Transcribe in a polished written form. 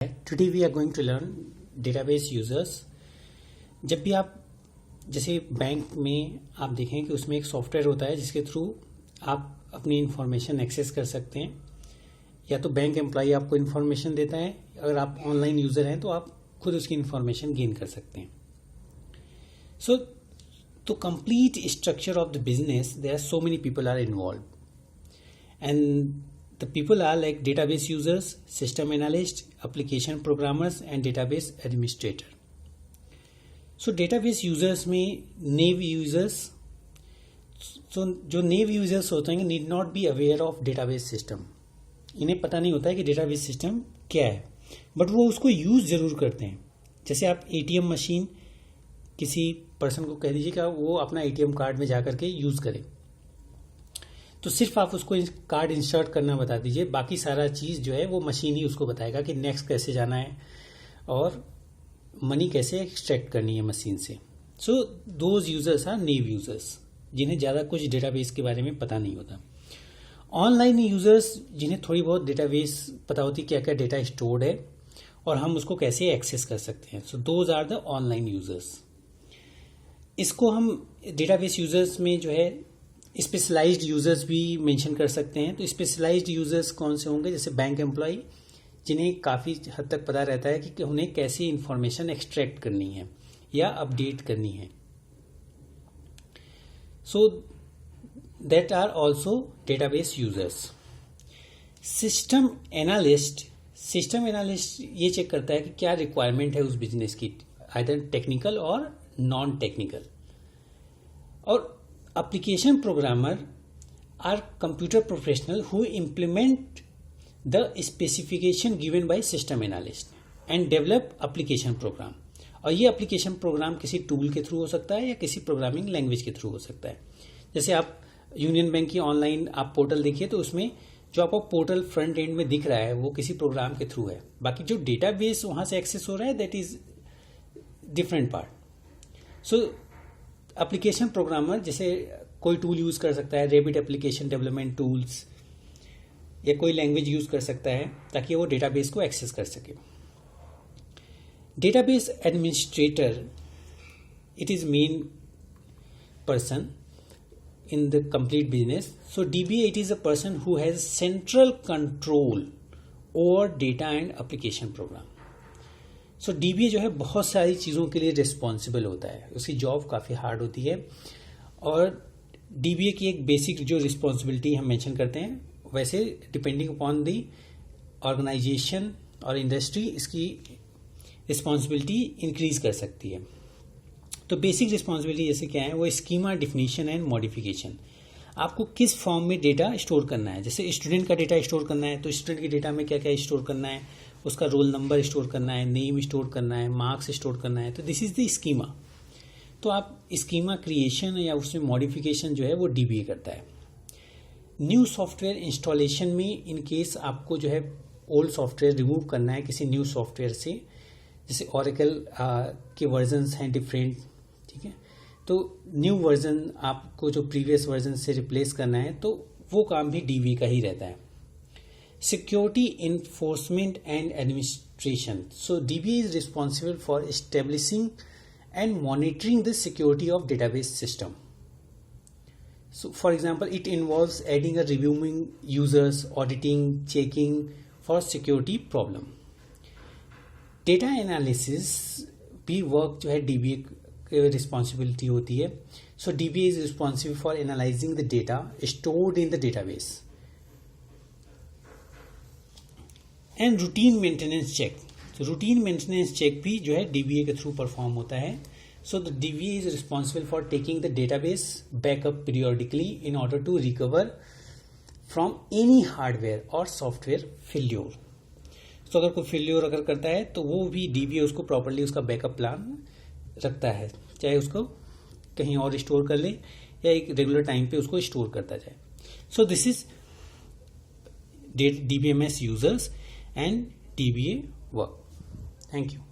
Today we are going to learn database users. जब भी आप जैसे बैंक में आप देखें कि उसमें एक सॉफ्टवेयर होता है जिसके थ्रू आप अपनी इंफॉर्मेशन एक्सेस कर सकते हैं, या तो बैंक एम्प्लॉय आपको इंफॉर्मेशन देता है, अगर आप ऑनलाइन यूजर हैं तो आप खुद उसकी इंफॉर्मेशन गेन कर सकते हैं. सो to complete structure of the business, there are so many people are involved, and the people are like database users, system analysts, application programmers and database administrator. So database users में naive users, so जो naive users होते हैं need not be aware of database system. इन्हें पता नहीं होता है कि database system क्या है, बट वो उसको यूज जरूर करते हैं. जैसे आप ATM मशीन किसी पर्सन को कह दीजिए कि वो अपना ATM कार्ड में जाकर के यूज करे, तो सिर्फ आप उसको कार्ड इंसर्ट करना बता दीजिए, बाकी सारा चीज जो है वो मशीन ही उसको बताएगा कि नेक्स्ट कैसे जाना है और मनी कैसे एक्सट्रैक्ट करनी है मशीन से. So those users are naive users, जिन्हें ज्यादा कुछ डेटाबेस के बारे में पता नहीं होता. ऑनलाइन यूजर्स, जिन्हें थोड़ी बहुत डेटाबेस पता होती क्या क्या डेटा स्टोर्ड है और हम उसको कैसे एक्सेस कर सकते हैं. So those are the online users. इसको हम डेटाबेस यूजर्स में जो है स्पेशलाइज्ड यूजर्स भी मेंशन कर सकते हैं. तो स्पेशलाइज्ड यूजर्स कौन से होंगे? जैसे बैंक एम्प्लॉय, जिन्हें काफ़ी हद तक पता रहता है कि उन्हें कैसे इंफॉर्मेशन एक्सट्रैक्ट करनी है या अपडेट करनी है. So that are also database users. System analyst ये चेक करता है कि क्या रिक्वायरमेंट है उस बिजनेस की, आइदर टेक्निकल और नॉन टेक्निकल. और application programmer are computer professional who implement the specification given by system analyst and develop application program. और ये application program किसी tool के थ्रू हो सकता है या किसी प्रोग्रामिंग लैंग्वेज के थ्रू हो सकता है. जैसे आप यूनियन बैंक की ऑनलाइन आप पोर्टल देखिए तो उसमें जो आपको पोर्टल फ्रंट एंड में दिख रहा है वो किसी प्रोग्राम के थ्रू है. बाकी जो डेटाबेस वहां से एक्सेस हो रहा है that is different part. So application programmer जैसे कोई टूल यूज कर सकता है, रैपिड एप्लीकेशन डेवलपमेंट टूल्स, या कोई लैंग्वेज यूज कर सकता है ताकि वो डेटाबेस को एक्सेस कर सके. Database administrator, it is main person in the complete business. So DBA, it is a person who has central control over data and application program. So DBA जो है बहुत सारी चीज़ों के लिए रिस्पॉन्सिबल होता है. उसकी जॉब काफ़ी हार्ड होती है और DBA की एक बेसिक जो रिस्पॉन्सिबिलिटी हम मेंशन करते हैं, वैसे डिपेंडिंग अपॉन द ऑर्गेनाइजेशन और इंडस्ट्री इसकी रिस्पॉन्सिबिलिटी इंक्रीज कर सकती है. तो बेसिक रिस्पॉन्सिबिलिटी जैसे क्या है, वो स्कीमा डिफिनीशन एंड मॉडिफिकेशन. आपको किस फॉर्म में डेटा स्टोर करना है. जैसे स्टूडेंट का डेटा स्टोर करना है तो स्टूडेंट के डेटा में क्या क्या स्टोर करना है, उसका रोल नंबर स्टोर करना है, नेम स्टोर करना है, मार्क्स स्टोर करना है. तो दिस इज द स्कीमा. तो आप स्कीमा क्रिएशन या उसमें मॉडिफिकेशन जो है वो डीबीए करता है. न्यू सॉफ्टवेयर इंस्टॉलेशन में इन केस आपको जो है ओल्ड सॉफ्टवेयर रिमूव करना है किसी न्यू सॉफ्टवेयर से, जैसे ओरेकल के वर्जन्स हैं डिफरेंट, ठीक है, तो न्यू वर्जन आपको जो प्रीवियस वर्जन से रिप्लेस करना है तो वो काम भी डीबी का ही रहता है. Security enforcement and administration. So dB is responsible for establishing and monitoring the security of database system. So for example, it involves adding a reviewing users, auditing, checking for security problem. Data analysis भी work जो है DBA की responsibility होती है. So DBA is responsible for analyzing the data stored in the database and routine maintenance check. तो routine maintenance check भी जो है डीबीए के थ्रू परफॉर्म होता है. So the DBA is responsible for taking the database backup periodically in order to recover from any hardware or software failure. So अगर कोई failure अगर करता है तो वो भी DBA उसको properly उसका backup plan रखता है, चाहे उसको कहीं और स्टोर कर ले या एक रेगुलर टाइम पे उसको स्टोर करता जाए. So this is DBMS users and DBA work. Thank you.